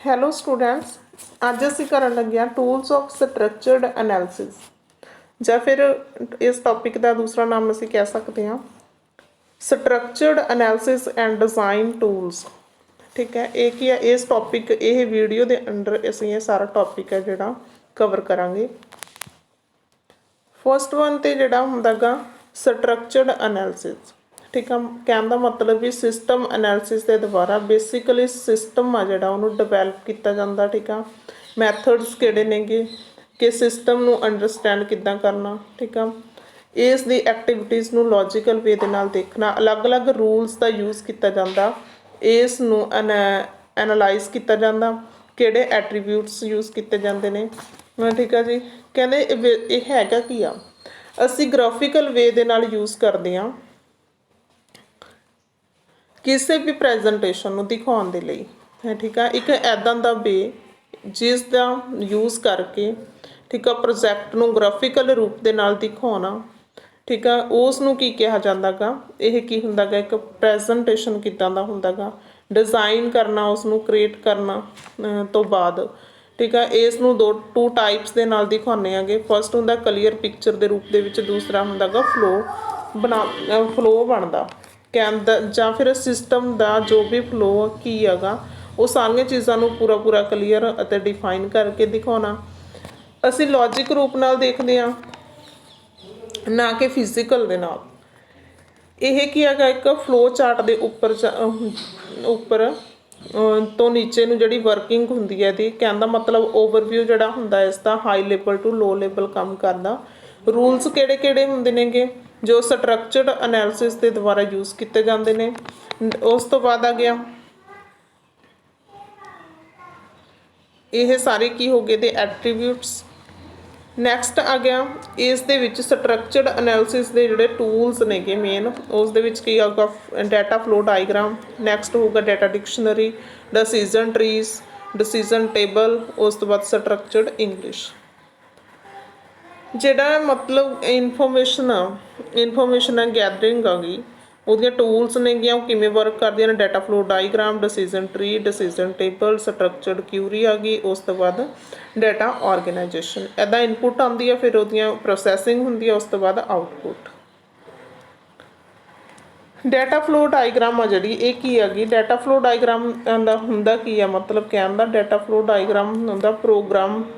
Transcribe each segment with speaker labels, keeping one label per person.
Speaker 1: Hello students, ਅੱਜ ਅਸੀਂ ਕਰਨ ਲੱਗੇ ਹਾਂ ਟੂਲਸ ਆਫ ਸਟਰਕਚਰਡ ਐਨਾਲਿਸਿਸ ਜਾਂ ਫਿਰ ਇਸ ਟੌਪਿਕ ਦਾ ਦੂਸਰਾ ਨਾਮ ਅਸੀਂ ਕਹਿ ਸਕਦੇ ਹਾਂ structured analysis and design tools. ਠੀਕ ਹੈ, ਇਹ ਕੀ ਹੈ, ਇਸ ਟੌਪਿਕ ਇਹ ਵੀਡੀਓ ਦੇ ਅੰਡਰ ਅਸੀਂ ਇਹ ਸਾਰਾ ਟੌਪਿਕ ਹੈ ਜਿਹੜਾ ਕਵਰ ਕਰਾਂਗੇ। ਫਸਟ ਵਨ ਤੇ ਜਿਹੜਾ ਹੁੰਦਾ ਗਾ ਸਟਰਕਚਰਡ ਐਨਾਲਿਸਿਸ। ਠੀਕ ਆ, ਕਹਿਣ ਦਾ ਮਤਲਬ ਵੀ ਸਿਸਟਮ ਐਨਾਲਿਸਿਸ ਦੇ ਦੁਆਰਾ ਬੇਸਿਕਲੀ ਸਿਸਟਮ ਆ ਜਿਹੜਾ ਉਹਨੂੰ ਡਿਵੈਲਪ ਕੀਤਾ ਜਾਂਦਾ। ਠੀਕ ਆ, ਮੈਥਡਸ ਕਿਹੜੇ ਨੇਗੇ ਕਿ ਸਿਸਟਮ ਨੂੰ ਅੰਡਰਸਟੈਂਡ ਕਿੱਦਾਂ ਕਰਨਾ। ਠੀਕ ਆ, ਇਸ ਦੀ ਐਕਟੀਵਿਟੀਜ਼ ਨੂੰ ਲੌਜੀਕਲ ਵੇ ਦੇ ਨਾਲ ਦੇਖਣਾ, ਅਲੱਗ-ਅਲੱਗ ਰੂਲਸ ਦਾ ਯੂਜ਼ ਕੀਤਾ ਜਾਂਦਾ, ਇਸ ਨੂੰ ਐਨਾਲਾਈਜ਼ ਕੀਤਾ ਜਾਂਦਾ, ਕਿਹੜੇ ਐਟਰੀਬਿਊਟਸ ਯੂਜ਼ ਕੀਤੇ ਜਾਂਦੇ ਨੇ। ਠੀਕ ਆ ਜੀ, ਕਹਿੰਦੇ ਇਹ ਹੈਗਾ ਕੀ ਆ, ਅਸੀਂ ਗ੍ਰਾਫਿਕਲ ਵੇ ਦੇ ਨਾਲ ਯੂਜ਼ ਕਰਦੇ ਹਾਂ ਕਿਸੇ ਵੀ ਪ੍ਰੈਜੈਂਟੇਸ਼ਨ ਨੂੰ ਦਿਖਾਉਣ ਦੇ ਲਈ। ਠੀਕ ਆ, ਇੱਕ ਇੱਦਾਂ ਦਾ ਵੇ ਜਿਸ ਦਾ ਯੂਜ਼ ਕਰਕੇ ਠੀਕ ਆ ਪ੍ਰੋਜੈਕਟ ਨੂੰ ਗ੍ਰਾਫਿਕਲ ਰੂਪ ਦੇ ਨਾਲ ਦਿਖਾਉਣਾ। ਠੀਕ ਆ, ਉਸ ਨੂੰ ਕੀ ਕਿਹਾ ਜਾਂਦਾ ਗਾ, ਇਹ ਕੀ ਹੁੰਦਾ ਗਾ, ਇੱਕ ਪ੍ਰੈਜੈਂਟੇਸ਼ਨ ਕਿੱਦਾਂ ਦਾ ਹੁੰਦਾ ਗਾ, ਡਿਜ਼ਾਈਨ ਕਰਨਾ, ਉਸ ਨੂੰ ਕ੍ਰੀਏਟ ਕਰਨਾ ਤੋਂ ਬਾਅਦ। ਠੀਕ ਆ, ਇਸ ਨੂੰ ਟੂ ਟਾਈਪਸ ਦੇ ਨਾਲ ਦਿਖਾਉਂਦੇ ਹੈਗੇ। ਫਸਟ ਹੁੰਦਾ ਕਲੀਅਰ ਪਿਕਚਰ ਦੇ ਰੂਪ ਦੇ ਵਿੱਚ, ਦੂਸਰਾ ਹੁੰਦਾ ਗਾ ਫਲੋ ਬਣਦਾ ਕਹਿੰਦਾ, ਜਾਂ ਫਿਰ ਸਿਸਟਮ ਦਾ ਜੋ ਵੀ ਫਲੋ ਕੀ ਹੈਗਾ ਉਹ ਸਾਰੀਆਂ ਚੀਜ਼ਾਂ ਨੂੰ ਪੂਰਾ ਕਲੀਅਰ ਅਤੇ ਡਿਫਾਈਨ ਕਰਕੇ ਦਿਖਾਉਣਾ। ਅਸੀਂ ਲੌਜਿਕ ਰੂਪ ਨਾਲ ਦੇਖਦੇ ਹਾਂ, ਨਾ ਕਿ ਫਿਜ਼ੀਕਲ ਦੇ ਨਾਲ। ਇਹ ਕੀ ਹੈਗਾ, ਇੱਕ ਫਲੋ ਚਾਰਟ ਦੇ ਉੱਪਰ ਤੋਂ ਨੀਚੇ ਨੂੰ ਜਿਹੜੀ ਵਰਕਿੰਗ ਹੁੰਦੀ ਹੈ ਇਹਦੀ, ਕਹਿਣ ਦਾ ਮਤਲਬ ਓਵਰਵਿਊ ਜਿਹੜਾ ਹੁੰਦਾ ਇਸ ਦਾ high level to low level ਕੰਮ ਕਰਦਾ। ਰੂਲਸ ਕਿਹੜੇ ਕਿਹੜੇ ਹੁੰਦੇ ਨੇਗੇ ਜੋ ਸਟਰਕਚਰਡ ਐਨਾਲਿਸਿਸ ਦੇ ਦੁਆਰਾ ਯੂਜ਼ ਕੀਤੇ ਜਾਂਦੇ ਨੇ। ਉਸ ਤੋਂ ਬਾਅਦ ਆ ਗਿਆ ਇਹ ਸਾਰੇ ਕੀ ਹੋ ਗਏ ਤੇ ਐਟਰੀਬਿਊਟਸ। ਨੈਕਸਟ ਆ ਗਿਆ ਇਸ ਦੇ ਵਿੱਚ ਸਟਰਕਚਰਡ ਐਨਾਲਿਸਿਸ ਦੇ ਜਿਹੜੇ ਟੂਲਸ ਨੇਗੇ ਮੇਨ, ਉਸ ਦੇ ਵਿੱਚ ਕੀ ਆਊਗਾ, ਡਾਟਾ ਫਲੋ ਡਾਇਗਰਾਮ। ਨੈਕਸਟ ਹੋਊਗਾ data dictionary, decision trees, decision table. ਉਸ ਤੋਂ ਬਾਅਦ ਸਟਰਕਚਰਡ ਇੰਗਲਿਸ਼। ਜਿਹੜਾ ਮਤਲਬ ਇਨਫੋਰਮੇਸ਼ਨ ਗੈਦਰਿੰਗ ਆ ਗਈ, ਉਹਦੀਆਂ ਟੂਲਸ ਨੇਗੀਆਂ, ਉਹ ਕਿਵੇਂ ਵਰਕ ਕਰਦੀਆਂ ਨੇ। Data flow diagram, decision tree, decision table, structured Curie ਆ ਗਈ। ਉਸ ਤੋਂ ਬਾਅਦ ਡਾਟਾ ਆਰਗੇਨਾਈਜੇਸ਼ਨ, ਇੱਦਾਂ ਇਨਪੁਟ ਆਉਂਦੀ ਆ, ਫਿਰ ਉਹਦੀਆਂ ਪ੍ਰੋਸੈਸਿੰਗ ਹੁੰਦੀ ਆ, ਉਸ ਤੋਂ ਬਾਅਦ ਆਊਟਪੁੱਟ। ਡਾਟਾ ਫਲੋ ਡਾਇਗਰਾਮ ਆ ਜਿਹੜੀ, ਇਹ ਕੀ ਹੈਗੀ, ਡਾਟਾ ਫਲੋ ਡਾਇਗਰਾਮ ਦਾ ਹੁੰਦਾ ਕੀ ਆ, ਮਤਲਬ ਕਹਿਣ ਦਾ ਡਾਟਾ ਫਲੋ ਡਾਇਗਰਾਮ ਹੁੰਦਾ ਪ੍ਰੋਗਰਾਮਿੰਗ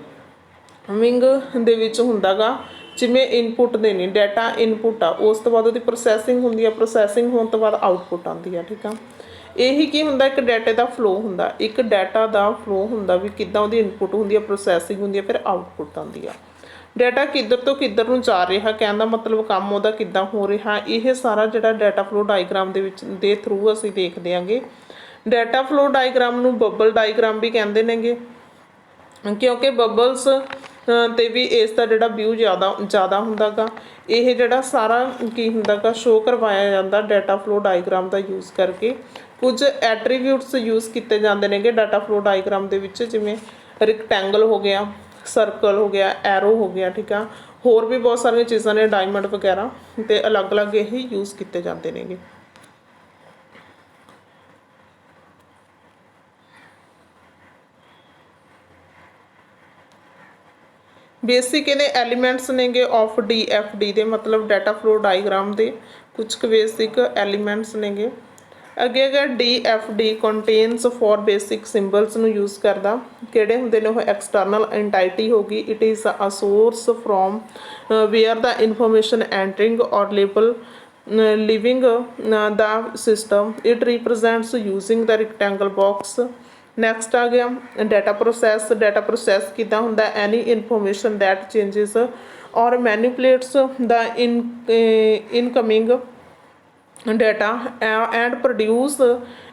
Speaker 1: ਦੇ ਵਿੱਚ ਹੁੰਦਾ ਗਾ, ਜਿਵੇਂ ਇਨਪੁੱਟ ਦੇਣੀ, ਡਾਟਾ ਇਨਪੁੱਟ ਆ, ਉਸ ਤੋਂ ਬਾਅਦ ਉਹਦੀ ਪ੍ਰੋਸੈਸਿੰਗ ਹੁੰਦੀ ਆ, ਪ੍ਰੋਸੈਸਿੰਗ ਹੋਣ ਤੋਂ ਬਾਅਦ ਆਊਟਪੁੱਟ ਆਉਂਦੀ ਆ। ਠੀਕ ਆ, ਇਹੀ ਕੀ ਹੁੰਦਾ, ਇੱਕ ਡਾਟੇ ਦਾ ਫਲੋ ਹੁੰਦਾ, ਇੱਕ ਡਾਟਾ ਦਾ ਫਲੋ ਹੁੰਦਾ ਵੀ ਕਿੱਦਾਂ ਉਹਦੀ ਇਨਪੁੱਟ ਹੁੰਦੀ ਆ, ਪ੍ਰੋਸੈਸਿੰਗ ਹੁੰਦੀ ਆ, ਫਿਰ ਆਊਟਪੁੱਟ ਆਉਂਦੀ ਆ। ਡਾਟਾ ਕਿੱਧਰ ਤੋਂ ਕਿੱਧਰ ਨੂੰ ਜਾ ਰਿਹਾ, ਕਹਿਣ ਦਾ ਮਤਲਬ ਕੰਮ ਉਹਦਾ ਕਿੱਦਾਂ ਹੋ ਰਿਹਾ, ਇਹ ਸਾਰਾ ਜਿਹੜਾ ਡਾਟਾ ਫਲੋ ਡਾਇਗਰਾਮ ਦੇ ਵਿੱਚ ਦੇ ਥਰੂ ਅਸੀਂ ਦੇਖਦੇ ਆਂਗੇ। ਡਾਟਾ ਫਲੋ ਡਾਇਗਰਾਮ ਨੂੰ ਬਬਲ ਡਾਇਗਰਾਮ ਵੀ ਕਹਿੰਦੇ ਨੇਗੇ, ਕਿਉਂਕਿ ਬਬਲਸ ਤੇ ਵੀ ਇਸ ਦਾ ਜਿਹੜਾ ਵਿਊ ਜ਼ਿਆਦਾ ਹੁੰਦਾ ਗਾ। ਇਹ ਜਿਹੜਾ ਸਾਰਾ ਕੀ ਹੁੰਦਾ ਗਾ ਸ਼ੋਅ ਕਰਵਾਇਆ ਜਾਂਦਾ ਡਾਟਾ ਫਲੋ ਡਾਇਗਰਾਮ ਦਾ ਯੂਜ਼ ਕਰਕੇ। ਕੁਝ ਐਟਰੀਬਿਊਟਸ ਯੂਜ਼ ਕੀਤੇ ਜਾਂਦੇ ਨੇਗੇ ਡਾਟਾ ਫਲੋ ਡਾਇਗਰਾਮ ਦੇ ਵਿੱਚ, ਜਿਵੇਂ ਰਿਕਟੈਂਗਲ ਹੋ ਗਿਆ, ਸਰਕਲ ਹੋ ਗਿਆ, ਐਰੋ ਹੋ ਗਿਆ। ਠੀਕ ਆ, ਹੋਰ ਵੀ ਬਹੁਤ ਸਾਰੀਆਂ ਚੀਜ਼ਾਂ ਨੇ, ਡਾਇਮੰਡ ਵਗੈਰਾ, ਅਤੇ ਅਲੱਗ-ਅਲੱਗ ਇਹ ਯੂਜ਼ ਕੀਤੇ ਜਾਂਦੇ ਨੇਗੇ। ਬੇਸਿਕ ਇਹਦੇ ਐਲੀਮੈਂਟਸ ਨੇਗੇ ਆਫ DFD ਦੇ, ਮਤਲਬ ਡਾਟਾ ਫਲੋ ਡਾਇਗਰਾਮ ਦੇ ਕੁਝ ਕੁ ਬੇਸਿਕ ਐਲੀਮੈਂਟਸ ਨੇਗੇ। ਅੱਗੇ ਹੈਗਾ DFD ਕੰਟੇਨਸ ਫॉर ਬੇਸਿਕ ਸਿੰਬਲਸ ਨੂੰ ਯੂਜ਼ ਕਰਦਾ। ਕਿਹੜੇ ਹੁੰਦੇ ਨੇ ਉਹ, ਐਕਸਟਰਨਲ ਐਂਟਾਈਟੀ ਹੋ ਗਈ, it is a source from where the information entering or label leaving the system, it represents using the rectangle box. Next ਆ ਗਿਆ ਡਾਟਾ ਪ੍ਰੋਸੈਸ। ਡਾਟਾ ਪ੍ਰੋਸੈਸ ਕਿੱਦਾਂ ਹੁੰਦਾ, any information that changes or manipulates the incoming data and produce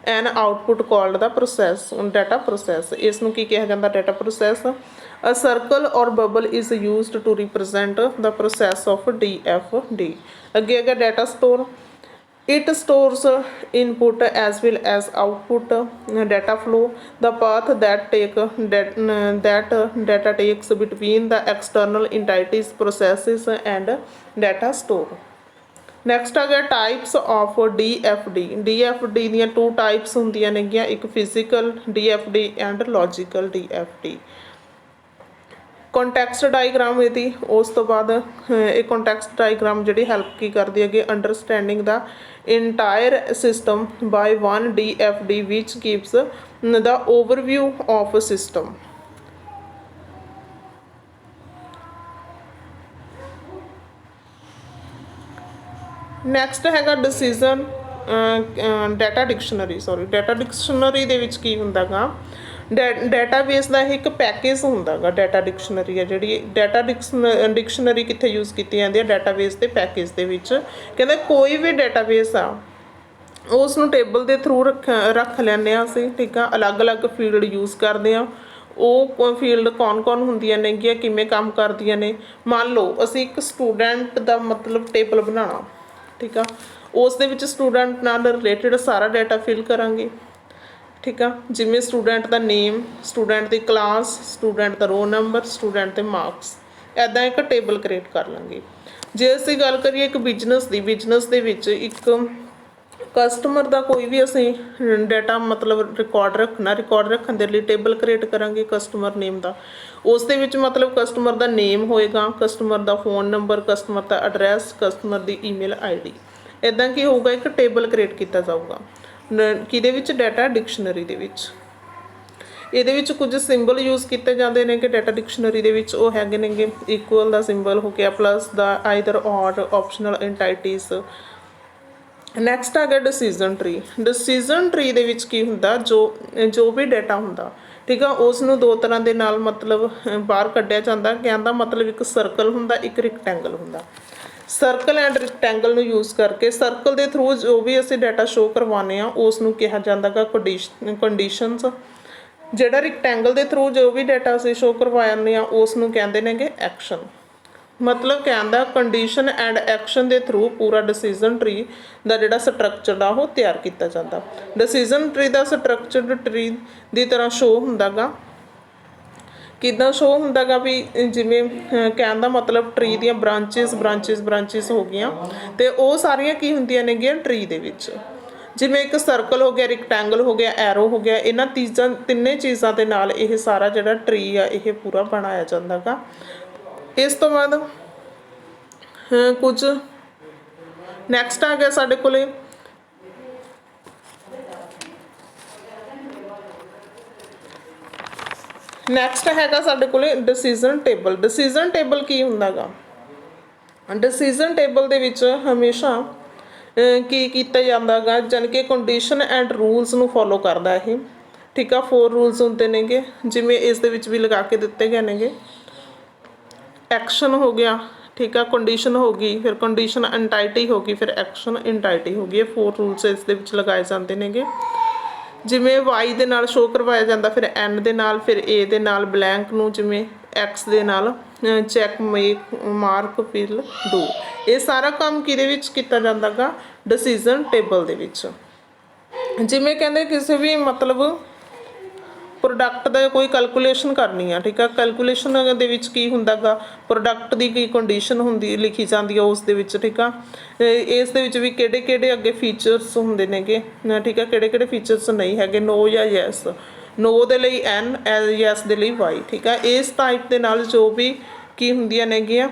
Speaker 1: an output called the process, data process. ਇਸ ਨੂੰ ਕੀ ਕਿਹਾ ਜਾਂਦਾ, data process. A circle or bubble is used to represent the process of DFD। ਅੱਗੇ ਹੈਗਾ data store. It stores input as well as output data flow, the path that data takes between the external entities, processes and data store. Next ਆ ਗਿਆ types of DFD। DFD ਦੀਆਂ 2 types ਹੁੰਦੀਆਂ ਨੇਗੀਆਂ, ਇੱਕ physical DFD and logical DFD। Context diagram ਇਹਦੀ, ਉਸ ਤੋਂ ਬਾਅਦ ਇਹ ਕੰਟੈਕਸਟ ਡਾਇਗਰਾਮ ਜਿਹੜੀ ਹੈਲਪ ਕੀ ਕਰਦੀ ਹੈਗੀ, understanding the entire system by one DFD ਵਿਚ gives the overview of system. Next ਹੈਗਾ decision data dictionary. Data dictionary ਦੇ ਵਿੱਚ ਕੀ ਹੁੰਦਾ ਗਾ, ਡਾਟਾਬੇਸ ਦਾ ਇਹ ਇੱਕ ਪੈਕੇਜ ਹੁੰਦਾ ਗਾ। ਡਾਟਾ ਡਿਕਸ਼ਨਰੀ ਹੈ ਜਿਹੜੀ, ਡਾਟਾ ਡਿਕਸ਼ਨਰੀ ਕਿੱਥੇ ਯੂਜ਼ ਕੀਤੀ ਜਾਂਦੀ ਹੈ, ਡਾਟਾਬੇਸ ਦੇ ਪੈਕੇਜ ਦੇ ਵਿੱਚ। ਕਹਿੰਦੇ ਕੋਈ ਵੀ ਡਾਟਾਬੇਸ ਆ ਉਸ ਨੂੰ ਟੇਬਲ ਦੇ ਥਰੂ ਰੱਖ ਲੈਂਦੇ ਹਾਂ ਅਸੀਂ, ਠੀਕ ਆ। ਅਲੱਗ-ਅਲੱਗ ਫੀਲਡ ਯੂਜ਼ ਕਰਦੇ ਹਾਂ। ਉਹ ਫੀਲਡ ਕੌਣ ਹੁੰਦੀਆਂ ਨੇਗੀਆਂ, ਕਿਵੇਂ ਕੰਮ ਕਰਦੀਆਂ ਨੇ। ਮੰਨ ਲਓ ਅਸੀਂ ਇੱਕ ਸਟੂਡੈਂਟ ਦਾ ਮਤਲਬ ਟੇਬਲ ਬਣਾਉਣਾ, ਠੀਕ ਆ। ਉਸ ਦੇ ਵਿੱਚ ਸਟੂਡੈਂਟ ਨਾਲ ਰਿਲੇਟਡ ਸਾਰਾ ਡਾਟਾ ਫਿਲ ਕਰਾਂਗੇ, ਠੀਕ ਆ। ਜਿਵੇਂ ਸਟੂਡੈਂਟ ਦਾ ਨੇਮ, ਸਟੂਡੈਂਟ ਦੀ ਕਲਾਸ, ਸਟੂਡੈਂਟ ਦਾ ਰੋਲ ਨੰਬਰ, ਸਟੂਡੈਂਟ ਦੇ ਮਾਰਕਸ, ਇੱਦਾਂ ਇੱਕ ਟੇਬਲ ਕ੍ਰੀਏਟ ਕਰ ਲਾਂਗੇ। ਜੇ ਅਸੀਂ ਗੱਲ ਕਰੀਏ ਇੱਕ ਬਿਜ਼ਨਸ ਦੀ, ਬਿਜ਼ਨਸ ਦੇ ਵਿੱਚ ਇੱਕ ਕਸਟਮਰ ਦਾ ਕੋਈ ਵੀ ਅਸੀਂ ਡਾਟਾ ਮਤਲਬ ਰਿਕਾਰਡ ਰੱਖਣਾ, ਰਿਕਾਰਡ ਰੱਖਣ ਦੇ ਲਈ ਟੇਬਲ ਕ੍ਰੀਏਟ ਕਰਾਂਗੇ ਕਸਟਮਰ ਨੇਮ ਦਾ। ਉਸ ਦੇ ਵਿੱਚ ਮਤਲਬ ਕਸਟਮਰ ਦਾ ਨੇਮ ਹੋਏਗਾ, ਕਸਟਮਰ ਦਾ ਫੋਨ ਨੰਬਰ, ਕਸਟਮਰ ਦਾ ਐਡਰੈਸ, ਕਸਟਮਰ ਦੀ ਈਮੇਲ ID। ਇੱਦਾਂ ਕੀ ਹੋਊਗਾ, ਇੱਕ ਟੇਬਲ ਕ੍ਰੀਏਟ ਕੀਤਾ ਜਾਊਗਾ ਕਿਹਦੇ ਵਿੱਚ, ਡਾਟਾ ਡਿਕਸ਼ਨਰੀ ਦੇ ਵਿੱਚ। ਇਹਦੇ ਵਿੱਚ ਕੁਝ ਸਿੰਬਲ ਯੂਜ਼ ਕੀਤੇ ਜਾਂਦੇ ਨੇ ਕਿ ਡਾਟਾ ਡਿਕਸ਼ਨਰੀ ਦੇ ਵਿੱਚ, ਉਹ ਹੈਗੇ ਨੇਗੇ ਇਕੁਅਲ ਦਾ ਸਿੰਬਲ ਹੋ ਗਿਆ, ਪਲੱਸ ਦਾ, ਆਈਦਰ ਔਰ, ਆਪਸ਼ਨਲ ਐਂਟਾਈਟੀਜ਼। ਨੈਕਸਟ ਆ ਗਿਆ ਡਿਸੀਜ਼ਨ ਟਰੀ। ਡਿਸੀਜ਼ਨ ਟਰੀ ਦੇ ਵਿੱਚ ਕੀ ਹੁੰਦਾ, ਜੋ ਵੀ ਡਾਟਾ ਹੁੰਦਾ, ਠੀਕ ਆ, ਉਸ ਨੂੰ 2 ਤਰ੍ਹਾਂ ਦੇ ਨਾਲ ਮਤਲਬ ਬਾਹਰ ਕੱਢਿਆ ਜਾਂਦਾ। ਕਹਿਣ ਦਾ ਮਤਲਬ ਇੱਕ ਸਰਕਲ ਹੁੰਦਾ, ਇੱਕ ਰੈਕਟੈਂਗਲ ਹੁੰਦਾ। ਸਰਕਲ ਐਂਡ ਰੈਕਟੈਂਗਲ ਨੂੰ ਯੂਜ਼ ਕਰਕੇ, ਸਰਕਲ ਦੇ ਥਰੂ ਜੋ ਵੀ ਅਸੀਂ ਡਾਟਾ ਸ਼ੋਅ ਕਰਵਾਉਂਦੇ ਹਾਂ ਉਸ ਨੂੰ ਕਿਹਾ ਜਾਂਦਾ ਗਾ ਕੰਡੀਸ਼ਨਸ। ਜਿਹੜਾ ਰੈਕਟੈਂਗਲ ਦੇ ਥਰੂ ਜੋ ਵੀ ਡਾਟਾ ਅਸੀਂ ਸ਼ੋਅ ਕਰਵਾਉਂਦੇ ਹਾਂ ਉਸ ਨੂੰ ਕਹਿੰਦੇ ਨੇਗੇ ਐਕਸ਼ਨ। ਮਤਲਬ ਕਹਿੰਦਾ ਕੰਡੀਸ਼ਨ ਐਂਡ ਐਕਸ਼ਨ ਦੇ ਥਰੂ ਪੂਰਾ ਡਿਸੀਜ਼ਨ ਟਰੀ ਦਾ ਜਿਹੜਾ ਸਟਰਕਚਰ ਆ ਉਹ ਤਿਆਰ ਕੀਤਾ ਜਾਂਦਾ। ਡਿਸੀਜ਼ਨ ਟਰੀ ਦਾ ਸਟਰਕਚਰ ਟਰੀ ਦੀ ਤਰ੍ਹਾਂ ਸ਼ੋਅ ਹੁੰਦਾ ਗਾ। ਕਿੱਦਾਂ ਸ਼ੋਅ ਹੁੰਦਾ ਗਾ ਵੀ, ਜਿਵੇਂ ਕਹਿਣ ਦਾ ਮਤਲਬ ਟਰੀ ਦੀਆਂ ਬ੍ਰਾਂਚਿਸ ਹੋ ਗਈਆਂ, ਅਤੇ ਉਹ ਸਾਰੀਆਂ ਕੀ ਹੁੰਦੀਆਂ ਨੇਗੀਆਂ ਟਰੀ ਦੇ ਵਿੱਚ। ਜਿਵੇਂ ਇੱਕ ਸਰਕਲ ਹੋ ਗਿਆ, ਰੈਕਟੈਂਗਲ ਹੋ ਗਿਆ, ਐਰੋ ਹੋ ਗਿਆ, ਇਹਨਾਂ ਤਿੰਨੇ ਚੀਜ਼ਾਂ ਦੇ ਨਾਲ ਇਹ ਸਾਰਾ ਜਿਹੜਾ ਟਰੀ ਆ ਇਹ ਪੂਰਾ ਬਣਾਇਆ ਜਾਂਦਾ ਗਾ। ਇਸ ਤੋਂ ਬਾਅਦ ਕੁਝ ਨੈਕਸਟ ਆ ਗਿਆ ਸਾਡੇ ਕੋਲੇ ਨੈਕਸਟ ਹੈਗਾ ਸਾਡੇ ਕੋਲੇ ਡਿਸੀਜ਼ਨ ਟੇਬਲ। ਡਿਸੀਜ਼ਨ ਟੇਬਲ ਕੀ ਹੁੰਦਾ ਗਾ, ਡਿਸੀਜ਼ਨ ਟੇਬਲ ਦੇ ਵਿੱਚ ਹਮੇਸ਼ਾ ਕੀ ਕੀਤਾ ਜਾਂਦਾ ਗਾ, ਜਾਣੀ ਕਿ ਕੰਡੀਸ਼ਨ ਐਂਡ ਰੂਲਸ ਨੂੰ ਫੋਲੋ ਕਰਦਾ ਇਹ, ਠੀਕ ਆ। 4 ਰੂਲਸ ਹੁੰਦੇ ਨੇਗੇ, ਜਿਵੇਂ ਇਸ ਦੇ ਵਿੱਚ ਵੀ ਲਗਾ ਕੇ ਦਿੱਤੇ ਗਏ ਨੇਗੇ। ਐਕਸ਼ਨ ਹੋ ਗਿਆ, ਠੀਕ ਆ, ਕੰਡੀਸ਼ਨ ਹੋ ਗਈ, ਫਿਰ ਕੰਡੀਸ਼ਨ ਐਂਟਾਈਟੀ ਹੋ ਗਈ, ਫਿਰ ਐਕਸ਼ਨ ਐਂਟਾਈਟੀ ਹੋ ਗਈ। ਇਹ 4 ਰੂਲਸ ਇਸ ਦੇ ਵਿੱਚ ਲਗਾਏ ਜਾਂਦੇ ਨੇਗੇ। ਜਿਵੇਂ Y ਦੇ ਨਾਲ ਸ਼ੋਅ ਕਰਵਾਇਆ ਜਾਂਦਾ, ਫਿਰ N ਦੇ ਨਾਲ, ਫਿਰ A ਦੇ ਨਾਲ, ਬਲੈਂਕ ਨੂੰ ਜਿਵੇਂ X ਦੇ ਨਾਲ, check, make, mark, fill, do. ਇਹ ਸਾਰਾ ਕੰਮ ਕਿਹਦੇ ਵਿੱਚ ਕੀਤਾ ਜਾਂਦਾ ਗਾ, ਡਿਸੀਜ਼ਨ ਟੇਬਲ ਦੇ ਵਿੱਚ। ਜਿਵੇਂ ਕਹਿੰਦੇ ਕਿਸੇ ਵੀ ਮਤਲਬ ਪ੍ਰੋਡਕਟ ਦਾ ਕੋਈ ਕੈਲਕੂਲੇਸ਼ਨ ਕਰਨੀ ਆ, ਠੀਕ ਆ। ਕੈਲਕੂਲੇਸ਼ਨ ਦੇ ਵਿੱਚ ਕੀ ਹੁੰਦਾ ਗਾ, ਪ੍ਰੋਡਕਟ ਦੀ ਕੀ ਕੰਡੀਸ਼ਨ ਹੁੰਦੀ ਲਿਖੀ ਜਾਂਦੀ ਆ ਉਸ ਦੇ ਵਿੱਚ, ਠੀਕ ਆ। ਇਸ ਦੇ ਵਿੱਚ ਵੀ ਕਿਹੜੇ ਅੱਗੇ ਫੀਚਰਸ ਹੁੰਦੇ ਨੇਗੇ, ਠੀਕ ਆ, ਕਿਹੜੇ ਫੀਚਰਸ ਨਹੀਂ ਹੈਗੇ, ਨੋ ਜਾਂ ਯੈਸ। ਨੋ ਦੇ ਲਈ N, ਯੈਸ ਦੇ ਲਈ Y, ਠੀਕ ਆ। ਇਸ ਟਾਈਪ ਦੇ ਨਾਲ ਜੋ ਵੀ ਕੀ ਹੁੰਦੀਆਂ ਨੇਗੀਆਂ,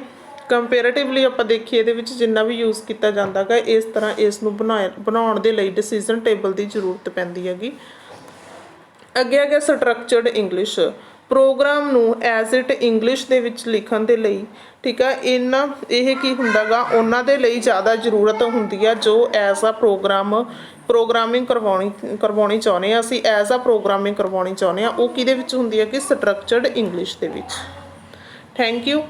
Speaker 1: ਕੰਪੇਰੇਟਿਵਲੀ ਆਪਾਂ ਦੇਖੀਏ ਇਹਦੇ ਵਿੱਚ ਜਿੰਨਾ ਵੀ ਯੂਜ਼ ਕੀਤਾ ਜਾਂਦਾ ਗਾ, ਇਸ ਤਰ੍ਹਾਂ ਇਸ ਨੂੰ ਬਣਾਉਣ ਦੇ ਲਈ ਡਿਸੀਜ਼ਨ ਟੇਬਲ ਦੀ ਜ਼ਰੂਰਤ ਪੈਂਦੀ ਹੈਗੀ। ਅੱਗੇ ਅੱਗੇ ਸਟਰਕਚਰਡ ਇੰਗਲਿਸ਼, ਪ੍ਰੋਗਰਾਮ ਨੂੰ ਐਜ਼ ਇਟ ਇੰਗਲਿਸ਼ ਦੇ ਵਿੱਚ ਲਿਖਣ ਦੇ ਲਈ, ਠੀਕ ਆ। ਇਹ ਕੀ ਹੁੰਦਾ ਗਾ, ਉਹਨਾਂ ਦੇ ਲਈ ਜ਼ਿਆਦਾ ਜ਼ਰੂਰਤ ਹੁੰਦੀ ਆ ਜੋ ਐਜ਼ ਆ ਪ੍ਰੋਗਰਾਮਿੰਗ ਕਰਵਾਉਣੀ ਚਾਹੁੰਦੇ ਹਾਂ ਅਸੀਂ, ਐਜ਼ ਆ ਪ੍ਰੋਗਰਾਮਿੰਗ ਕਰਵਾਉਣੀ ਚਾਹੁੰਦੇ ਹਾਂ। ਉਹ ਕਿਹਦੇ ਵਿੱਚ ਹੁੰਦੀ ਹੈ ਕਿ ਸਟਰਕਚਰਡ ਇੰਗਲਿਸ਼ ਦੇ ਵਿੱਚ। Thank you.